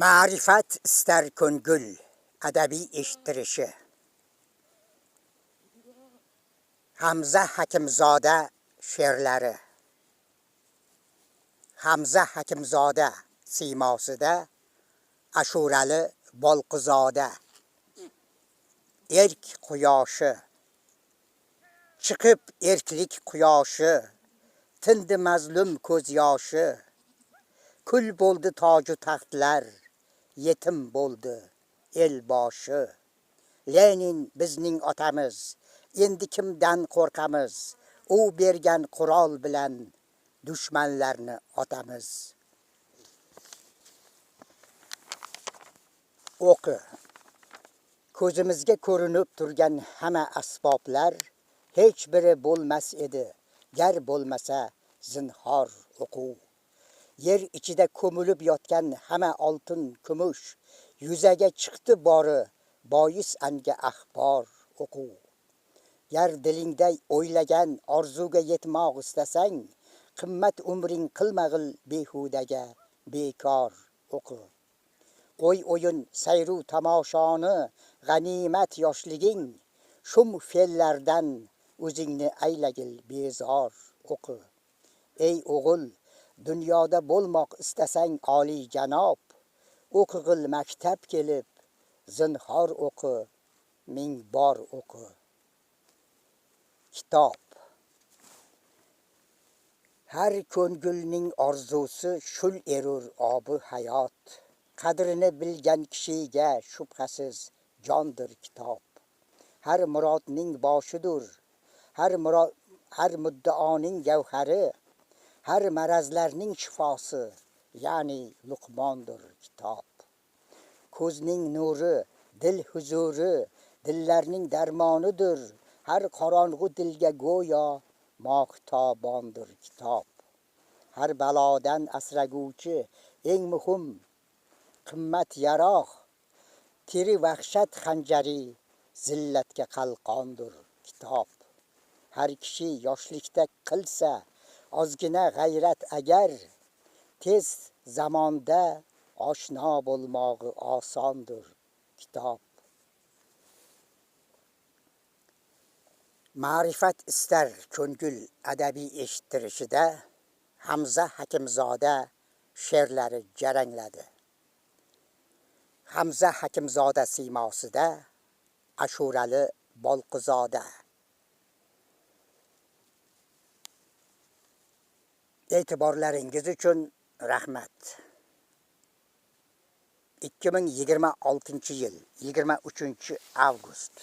Ma'rifat istar ko'ngil, adabiy eshittirishi. Hamza Hakimzoda she'rlari. Hamza Hakimzoda siymosida, Ashurali Bolqizoda. Erk quyoshi, chiqib erklik quyoshi, tindi mazlum ko'z yoshi. Kul bo'ldi toju taxtlar, yetim bo'ldi el boshi. Lenin bizning otamiz, endi kimdan qo'rqamiz? U bergan qurol bilan dushmanlarni otamiz. O'qi. Ko'zimizga ko'rinib turgan hamma asboblar hech biri bo'lmas edi, gar bo'lmasa zinhor o'quv. Yer ichida ko'milib yotgan hamma oltin kumush yuzaga chiqdi bori, bois anga axbor o'quv. Gar dilingda o'ylagan orzuga yetmoq istasang, qimmat umring qilmag'il behudaga bekor o'qi. Qo'y o'yin sayru tamoshoni g'animat yoshliging, shum fe'llardan o'zingni aylagil bezor o'qi. Ey o'g'il, dunyoda bo'lmoq istasang oliy janob, o'qig'il maktab kelib, zinhor o'qi, ming bor o'qi. Kitob. Har ko'ngilning orzusi shul erur obi hayot. Qadrini bilgan kishiga shubhasiz jondir kitob. Har murodning boshidur, har muddaoning gavhari, har marazlarning shifosi, ya'ni Luqmondir kitob. Ko'zning nuri, dil huzuri, dillarning darmonidir. Har qorong'u dilga go'yo mohtobondir kitob. Har balodan asraguvchi, eng muhim qimmat yaroq, tiri vahshat xanjari, zillatga qalqondir kitob. Har kishi yoshlikda qilsa ozgina g'ayrat agar, tez zamonda oshno bo'lmog'i osondir kitob. Ma'rifat istar ko'ngil adabiy eshittirishida Hamza Hakimzoda she'rlari jarangladi. Hamza Hakimzoda siymosida, Ashurali Bolqizoda. E'tiborlaringiz uchun rahmat. 2026-yil 23 avgust